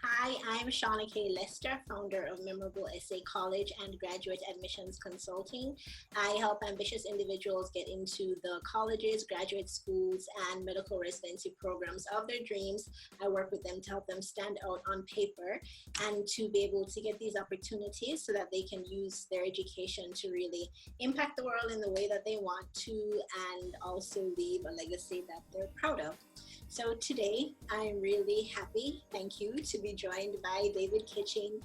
Hi, I'm Shauna K. Lester, founder of Memorable SA College and Graduate Admissions Consulting. I help ambitious individuals get into the colleges, graduate schools, and medical residency programs of their dreams. I work with them to help them stand out on paper and to be able to get these opportunities so that they can use their education to really impact the world in the way that they want to and also leave a legacy that they're proud of. So today I'm really happy, thank you, to be joined by David Kitchen.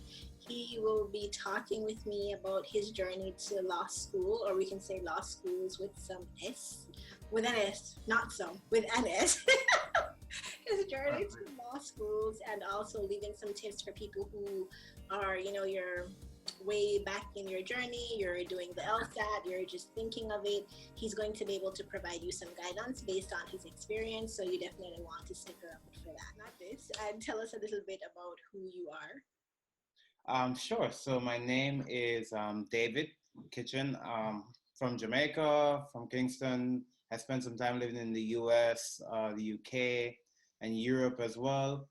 He will be talking with me about his journey to law school, or we can say law schools with some S, with an S, not some, with an S. His journey to law schools and also leaving some tips for people who are, your way back in your journey, you're doing the LSAT, you're just thinking of it. He's going to be able to provide you some guidance based on his experience, so you definitely want to stick around for that. Not this, and tell us a little bit about who you are. Sure. So my name is David Kitchen, from Jamaica, from Kingston. I spent some time living in the US, the UK, and Europe as well.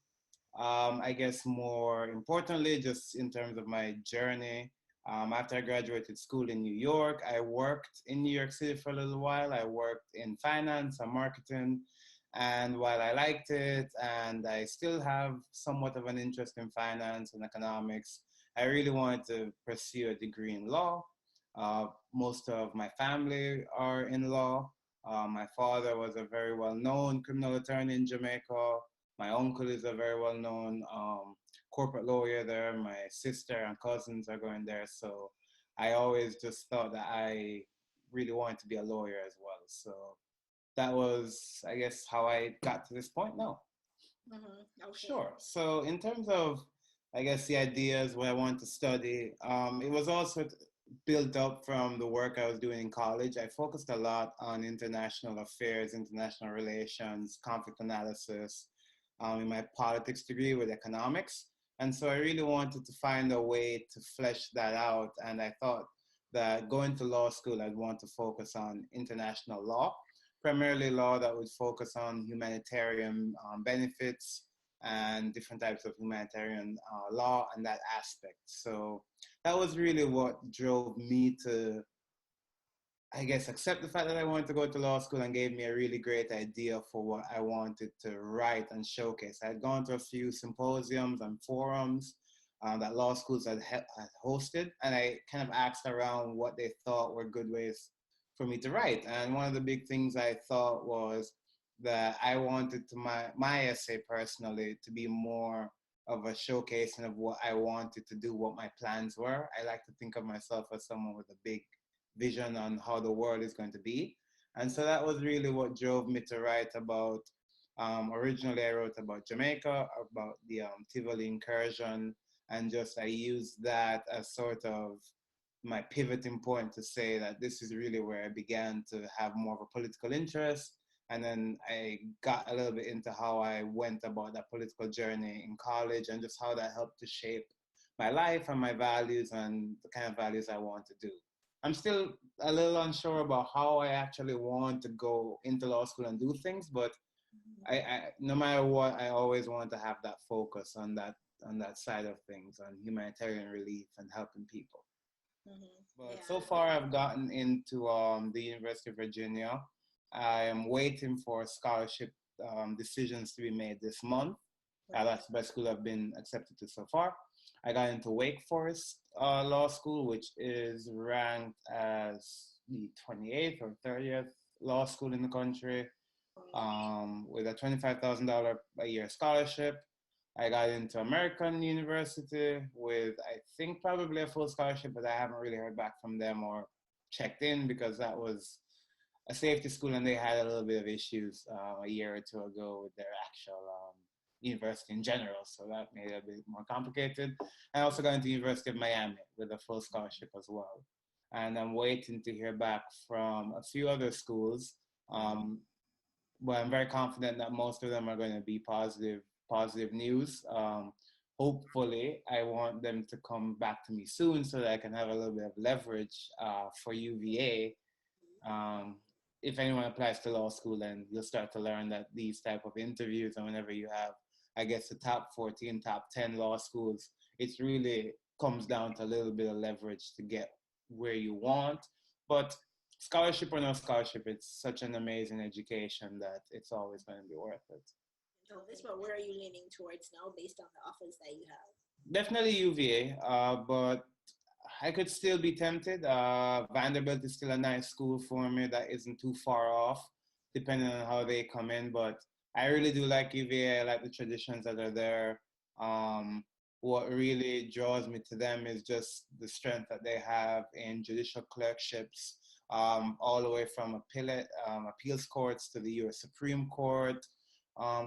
I guess more importantly, just in terms of my journey, after I graduated school in New York, I worked in New York City for a little while. I worked in finance and marketing. And while I liked it, and I still have somewhat of an interest in finance and economics, I really wanted to pursue a degree in law. Most of my family are in law. My father was a very well known criminal attorney in Jamaica. My uncle is a very well known corporate lawyer there. My sister and cousins are going there. So I always just thought that I really wanted to be a lawyer as well. So that was, I guess, how I got to this point now. Okay. Sure. So in terms of, I guess, the ideas what I wanted to study, it was also built up from the work I was doing in college. I focused a lot on international affairs, international relations, conflict analysis, in my politics degree with economics. And so I really wanted to find a way to flesh that out. And I thought that going to law school, I'd want to focus on international law, primarily law that would focus on humanitarian benefits and different types of humanitarian law and that aspect. So that was really what drove me to, I guess, accept the fact that I wanted to go to law school and gave me a really great idea for what I wanted to write and showcase. I had gone to a few symposiums and forums that law schools had hosted, and I kind of asked around what they thought were good ways for me to write. And one of the big things I thought was that I wanted to my essay personally to be more of a showcasing of what I wanted to do, what my plans were. I like to think of myself as someone with a big vision on how the world is going to be. And so that was really what drove me to write about. Originally, I wrote about Jamaica, about the Tivoli incursion, and just I used that as sort of my pivoting point to say that this is really where I began to have more of a political interest. And then I got a little bit into how I went about that political journey in college and just how that helped to shape my life and my values and the kind of values I want to do. I'm still a little unsure about how I actually want to go into law school and do things, but I no matter what, I always want to have that focus on that side of things, on humanitarian relief and helping people. But Yeah. so far, I've gotten into the University of Virginia. I am waiting for scholarship decisions to be made this month. That's the best school I've been accepted to so far. I got into Wake Forest Law School, which is ranked as the 28th or 30th law school in the country, with a $25,000 a year scholarship. I got into American University with, I think, probably a full scholarship, but I haven't really heard back from them or checked in because that was a safety school and they had a little bit of issues a year or two ago with their actual university in general. So that made it a bit more complicated. I also got into University of Miami with a full scholarship as well. And I'm waiting to hear back from a few other schools. But I'm very confident that most of them are going to be positive news. Hopefully, I want them to come back to me soon so that I can have a little bit of leverage for UVA. If anyone applies to law school, then you'll start to learn that these type of interviews and whenever you have I guess, the top 14, top 10 law schools. It's really comes down to a little bit of leverage to get where you want. But scholarship or no scholarship, it's such an amazing education that it's always going to be worth it. So this, but where are you leaning towards now based on the offers that you have? Definitely UVA, but I could still be tempted. Vanderbilt is still a nice school for me that isn't too far off, depending on how they come in. But I really do like UVA. I like the traditions that are there. Um, what really draws me to them is just the strength that they have in judicial clerkships, all the way from appeals courts to the U.S. Supreme Court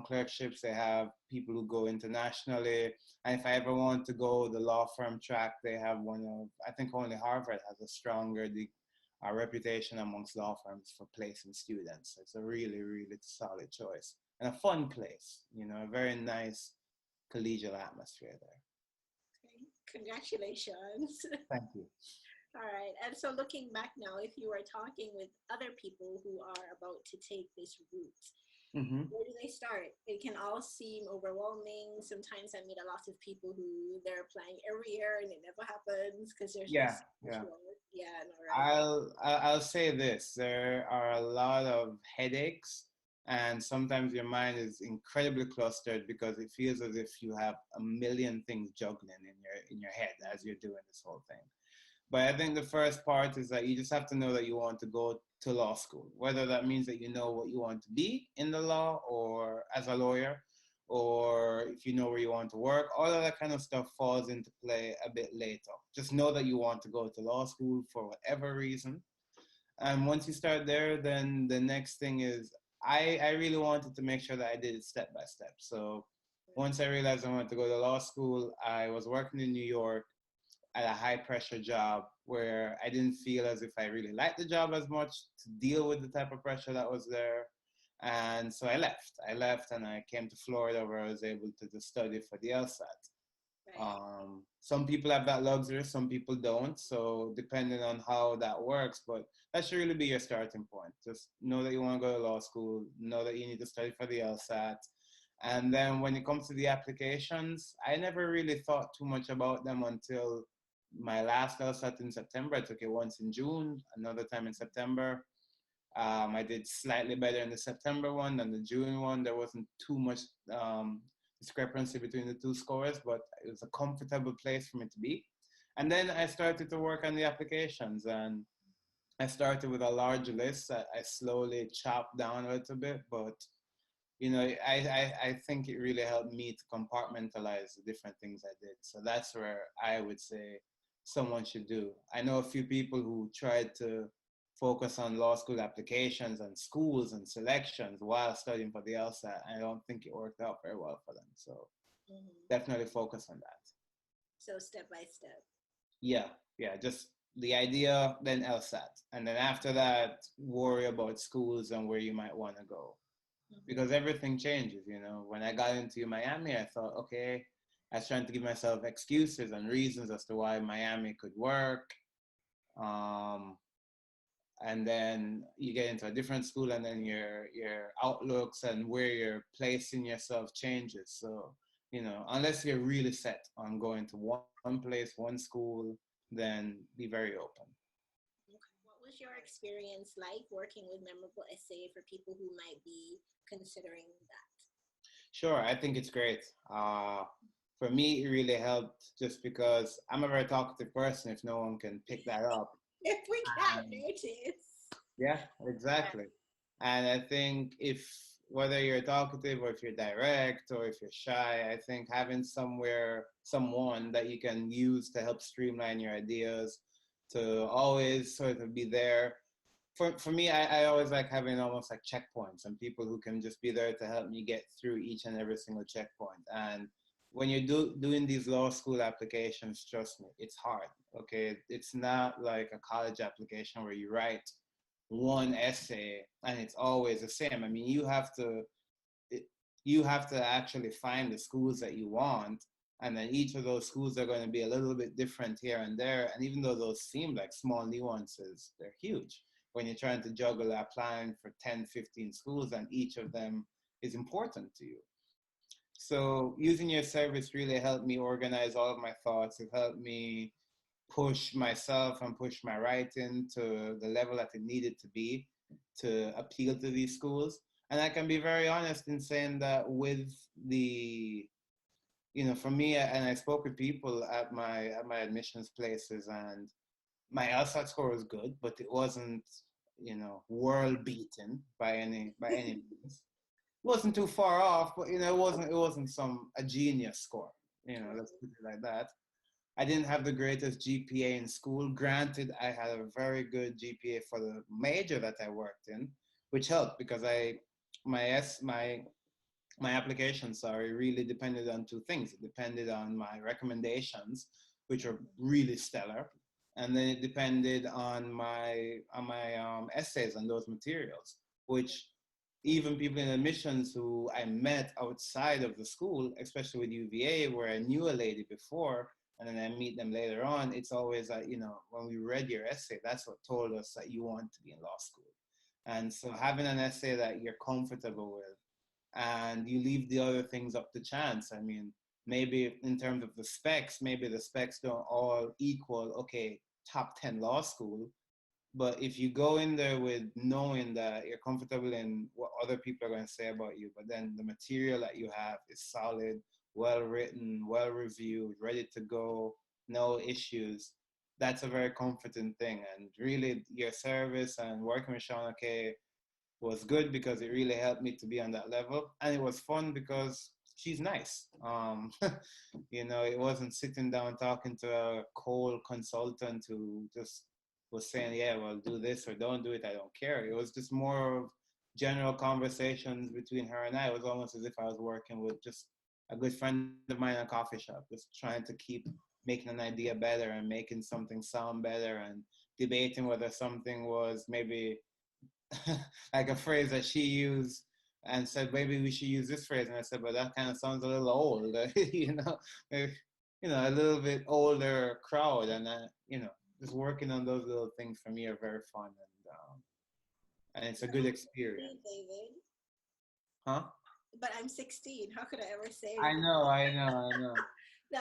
clerkships. They have people who go internationally. And if I ever want to go the law firm track, they have one of, I think only Harvard has a stronger reputation amongst law firms for placing students. It's a really, really solid choice and a fun place, a very nice collegial atmosphere there. Okay. Congratulations. Thank you. All right. And so looking back now, if you are talking with other people who are about to take this route, where do they start? It can all seem overwhelming. Sometimes I meet a lot of people who they're applying every year and it never happens because there's Yeah, just yeah. yeah, no, right. I'll say this: there are a lot of headaches, and sometimes your mind is incredibly clustered because it feels as if you have a million things juggling in your head as you're doing this whole thing. But I think the first part is that you just have to know that you want to go to law school, whether that means that you know what you want to be in the law or as a lawyer, or if you know where you want to work. All of that kind of stuff falls into play a bit later. Just know that you want to go to law school for whatever reason. And once you start there, then the next thing is I really wanted to make sure that I did it step by step. So once I realized I wanted to go to law school, I was working in New York at a high pressure job where I didn't feel as if I really liked the job as much to deal with the type of pressure that was there. And so I left. I left and I came to Florida where I was able to just study for the LSAT. Right. Some people have that luxury, some people don't. So depending on how that works, but that should really be your starting point. Just know that you want to go to law school, know that you need to study for the LSAT. And then when it comes to the applications, I never really thought too much about them until my last LSAT in September. I took it once in June, another time in September. I did slightly better in the September one than the June one. There wasn't too much discrepancy between the two scores, but it was a comfortable place for me to be. And then I started to work on the applications, and I started with a large list that I slowly chopped down a little bit, but I think it really helped me to compartmentalize the different things I did. So that's where I would say someone should do. I know a few people who tried to focus on law school applications and schools and selections while studying for the LSAT. I don't think it worked out very well for them. So definitely focus on that. So step by step. Yeah, yeah, just the idea, then LSAT. And then after that, worry about schools and where you might want to go. Because everything changes, When I got into Miami, I thought, okay, I was trying to give myself excuses and reasons as to why Miami could work. And then you get into a different school, and then your outlooks and where you're placing yourself changes. So, unless you're really set on going to one place, one school, then be very open. Okay. What was your experience like working with Memorable SA for people who might be considering that? Sure, I think it's great. For me, it really helped just because I'm a very talkative person, if no one can pick that up. If we can't Um, notice. yeah, exactly. And I think if whether you're talkative or if you're direct or if you're shy, I think having someone that you can use to help streamline your ideas, to always sort of be there. For me, I always like having almost like checkpoints and people who can just be there to help me get through each and every single checkpoint. And when you're doing these law school applications, trust me, it's hard. Okay, it's not like a college application where you write one essay and it's always the same. I mean, you have to actually find the schools that you want, and then each of those schools are going to be a little bit different here and there. And even though those seem like small nuances, they're huge when you're trying to juggle applying for 10, 15 schools, and each of them is important to you. So using your service really helped me organize all of my thoughts. It helped me push myself and push my writing to the level that it needed to be to appeal to these schools. And I can be very honest in saying that with the, for me, and I spoke with people at my admissions places, and my LSAT score was good, but it wasn't, world beaten by any means. It wasn't too far off, but it wasn't some a genius score. Let's put it like that. I didn't have the greatest GPA in school. Granted, I had a very good GPA for the major that I worked in, which helped because my S my application, sorry, really depended on two things. It depended on my recommendations, which were really stellar, and then it depended on my essays on those materials, which even people in admissions who I met outside of the school, especially with UVA, where I knew a lady before, and then I meet them later on, it's always like, when we read your essay, that's what told us that you want to be in law school. And so having an essay that you're comfortable with and you leave the other things up to chance. I mean, maybe in terms of the specs, maybe the specs don't all equal, okay, top 10 law school. But if you go in there with knowing that you're comfortable in what other people are going to say about you, but then the material that you have is solid, well written, well reviewed, ready to go, no issues, that's a very comforting thing. And really, your service and working with Sean okay was good because it really helped me to be on that level. And it was fun because she's nice. It wasn't sitting down talking to a cold consultant who just was saying, yeah, well, do this or don't do it. I don't care. It was just more of general conversations between her and I. It was almost as if I was working with just a good friend of mine in a coffee shop, just trying to keep making an idea better and making something sound better and debating whether something was maybe like a phrase that she used and said maybe we should use this phrase, and I said, but that kind of sounds a little old, a little bit older crowd, and just working on those little things for me are very fun, and it's a good experience. David. Huh? But I'm 16. How could I ever say I anything? know, I know, I know.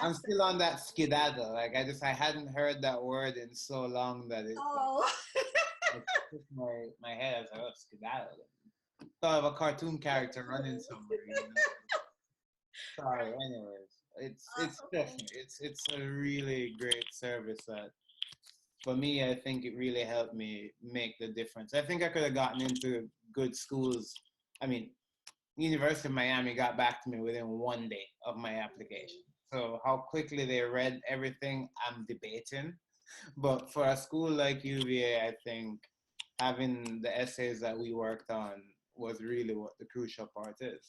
I'm That's still on that skedaddle. Like I hadn't heard that word in so long that it like oh. it took my head. I was like, oh, skedaddle. Thought of a cartoon character running somewhere. Sorry. Anyways, it's Okay. definitely it's a really great service that for me I think it really helped me make the difference. I think I could have gotten into good schools. I mean, University of Miami got back to me within 1 day of my application. So how quickly they read everything, I'm debating. But for a school like UVA, I think having the essays that we worked on was really what the crucial part is.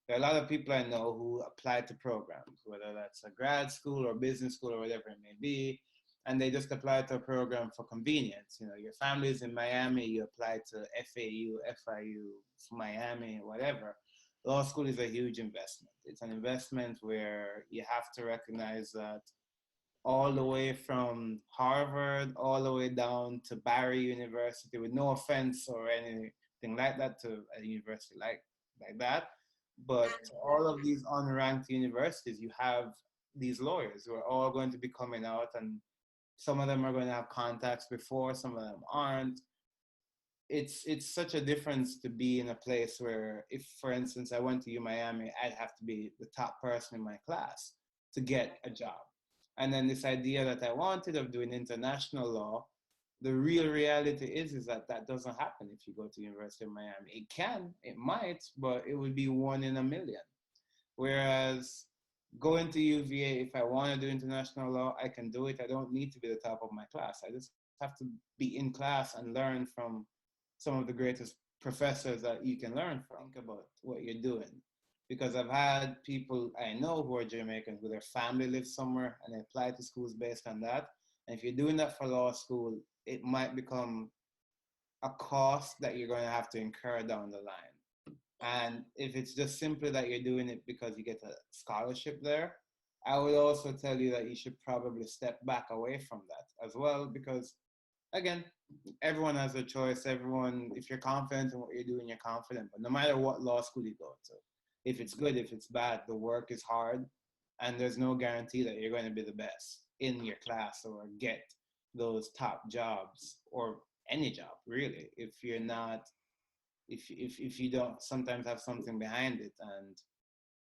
There are a lot of people I know who apply to programs, whether that's a grad school or business school or whatever it may be, and they just apply to a program for convenience. Your family's in Miami, you apply to FAU, FIU, Miami, whatever. Law school is a huge investment. It's an investment where you have to recognize that all the way from Harvard, all the way down to Barry University, with no offense or anything like that to a university like that. But all of these unranked universities, you have these lawyers who are all going to be coming out, and some of them are going to have contacts before, some of them aren't. It's such a difference to be in a place where, if for instance I went to U Miami, I'd have to be the top person in my class to get a job. And then this idea that I wanted of doing international law, the real reality is that that doesn't happen if you go to University of Miami. It can, it might, but it would be 1 in a million. Whereas going to UVA, if I want to do international law, I can do it. I don't need to be the top of my class. I just have to be in class and learn from some of the greatest professors that you can learn from. Think about what you're doing. Because I've had people I know who are Jamaican who their family lives somewhere and they apply to schools based on that. And if you're doing that for law school, it might become a cost that you're going to have to incur down the line. And if it's just simply that you're doing it because you get a scholarship there, I would also tell you that you should probably step back away from that as well, because again, everyone has a choice. Everyone, if you're confident in what you're doing, you're confident. But no matter what law school you go to, If it's good, if it's bad, the work is hard, and there's no guarantee that you're going to be the best in your class or get those top jobs or any job really if you're not if you don't sometimes have something behind it. And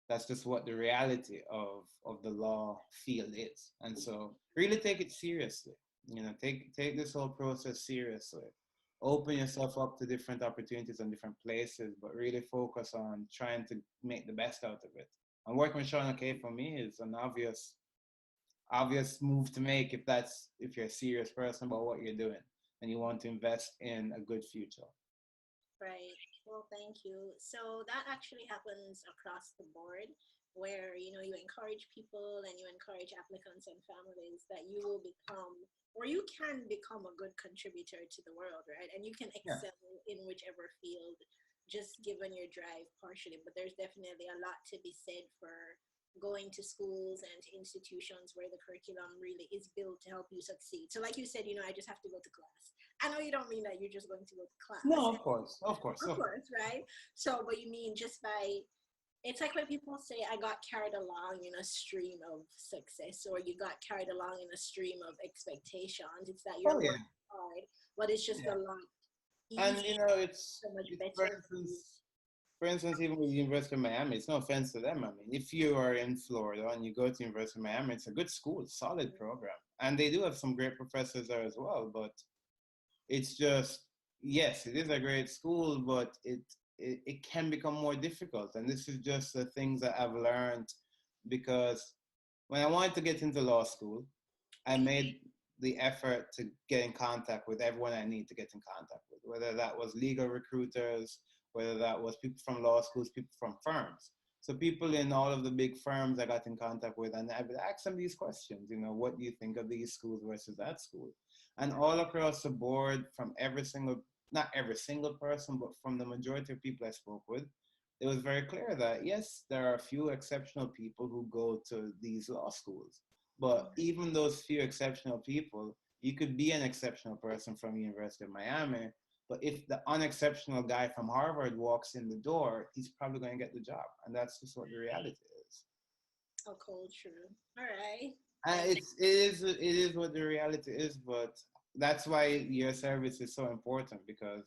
that's just what the reality of the law field is. And so really take it seriously. Take this whole process seriously. Open yourself up to different opportunities and different places, but really focus on trying to make the best out of it. And working with Sean K for me is an obvious move to make if you're a serious person about what you're doing and you want to invest in a good future. Right. Well, thank you. So that actually happens across the board where, you encourage people and you encourage applicants and families that you will become or you can become a good contributor to the world, right? And you can Yeah. excel in whichever field, just given your drive partially. But there's definitely a lot to be said for going to schools and to institutions where the curriculum really is built to help you succeed. So like you said, I just have to go to class. I know you don't mean that you're just going to go to class. No, of course, of course, Of of course. course, right? So, but you mean just by, it's like when people say, I got carried along in a stream of success, or you got carried along in a stream of expectations. It's that Oh you're yeah, working hard, but it's just yeah. a lot And easier, it's, so much it's better for you. for instance, even with University of Miami, it's no offense to them. I mean, if you are in Florida and you go to University of Miami, it's a good school, solid program, and they do have some great professors there as well. But it's just, yes, it is a great school, but it can become more difficult. And this is just the things that I've learned because when I wanted to get into law school, I made the effort to get in contact with everyone I need to get in contact with, whether that was legal recruiters, whether that was people from law schools, people from firms. So people in all of the big firms I got in contact with, and I would ask them these questions, what do you think of these schools versus that school? And all across the board, from not every single person, but from the majority of people I spoke with, it was very clear that yes, there are a few exceptional people who go to these law schools. But even those few exceptional people, you could be an exceptional person from University of Miami, but if the unexceptional guy from Harvard walks in the door, he's probably going to get the job. And that's just what the reality is. Oh, cold true. All right. It is what the reality is, but that's why your service is so important because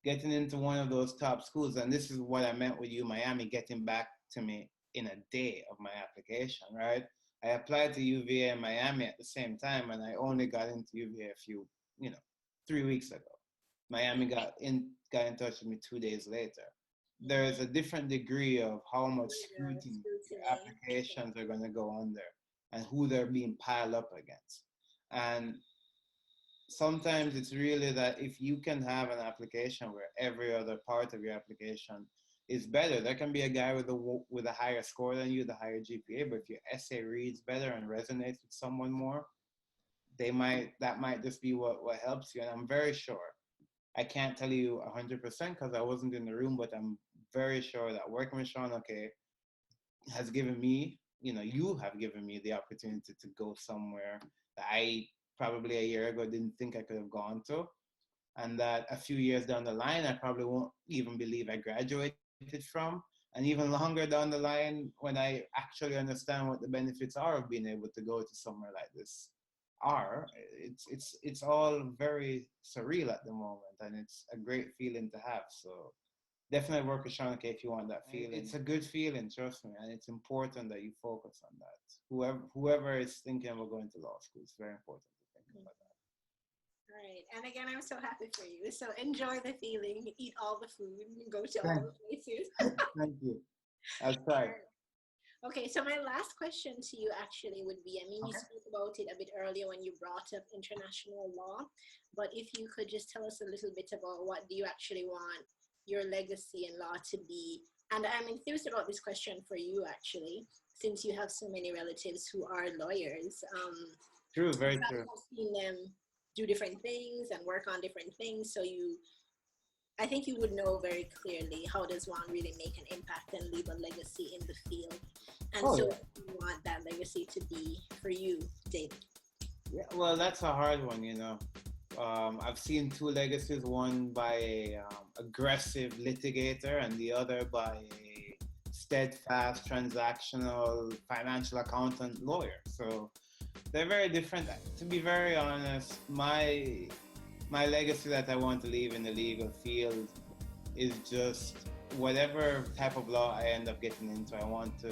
getting into one of those top schools, and this is what I meant with you, Miami, getting back to me in a day of my application, right? I applied to UVA in Miami at the same time, and I only got into UVA a few, 3 weeks ago. Miami got in touch with me 2 days later. There is a different degree of how much Yeah, scrutiny your scrutiny. applications are going to go under and who they're being piled up against. And sometimes it's really that if you can have an application where every other part of your application is better, there can be a guy with a higher score than you, the higher GPA, but if your essay reads better and resonates with someone more, that might just be what helps you. And I'm very sure, I can't tell you 100% because I wasn't in the room, but I'm very sure that working with Sean, okay, has given me, you have given me the opportunity to go somewhere that I probably a year ago didn't think I could have gone to. And that a few years down the line, I probably won't even believe I graduated from. And even longer down the line, when I actually understand what the benefits are of being able to go to somewhere like this it's all very surreal at the moment, and it's a great feeling to have. So definitely work with Shauna K if you want that feeling. It's a good feeling, trust me, and it's important that you focus on that. Whoever is thinking about going to law school, it's very important to think about that. Right. And again, I'm so happy for you. So enjoy the feeling, eat all the food, go to all Thank, the places. thank you. I'll try. Okay, so my last question to you actually would be, I mean, you Okay. spoke about it a bit earlier when you brought up international law, but if you could just tell us a little bit about what do you actually want your legacy in law to be? And I'm enthused about this question for you actually, since you have so many relatives who are lawyers. True, very true. I've seen them do different things and work on different things, so I think you would know very clearly how does one really make an impact and leave a legacy in the field. And Oh so yeah. you want that legacy to be for you, David. Yeah, well, that's a hard one. I've seen two legacies, one by a aggressive litigator and the other by a steadfast, transactional, financial accountant lawyer. So they're very different. To be very honest, my legacy that I want to leave in the legal field is just whatever type of law I end up getting into, I want to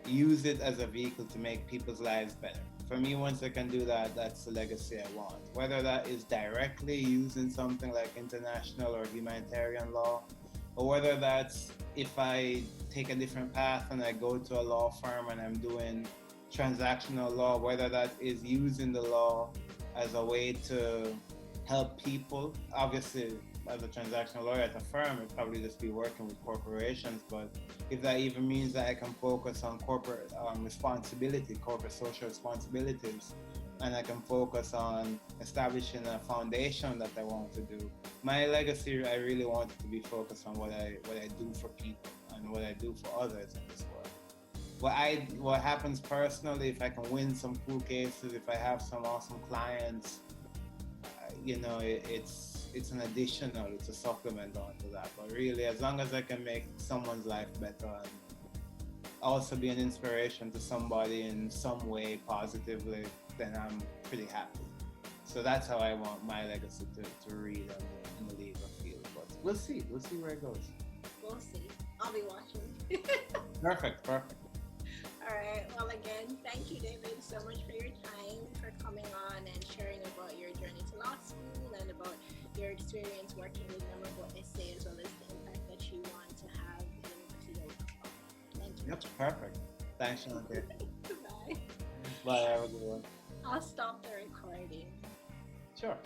use it as a vehicle to make people's lives better. For me, once I can do that, that's the legacy I want. Whether that is directly using something like international or humanitarian law, or whether that's if I take a different path and I go to a law firm and I'm doing transactional law, whether that is using the law as a way to help people. Obviously, as a transactional lawyer at a firm, it'd probably just be working with corporations. But if that even means that I can focus on corporate responsibility, corporate social responsibilities, and I can focus on establishing a foundation that I want to do. My legacy, I really want it to be focused on what I do for people and what I do for others in this world. What happens personally, if I can win some cool cases, if I have some awesome clients, it's an additional, it's a supplement onto that. But really, as long as I can make someone's life better and also be an inspiration to somebody in some way positively, then I'm pretty happy. So that's how I want my legacy to read in the legal field. But we'll see where it goes. We'll see. I'll be watching. Perfect. All right. Well, again, thank you, David, so much for your time, for coming on and sharing about your journey to law school and about your experience working with memorable essay, as well as the impact that you want to have in the field of law. Thank you. Yep, perfect. Thanks, Shanti. Bye. Bye, have a good one. I'll stop the recording. Sure.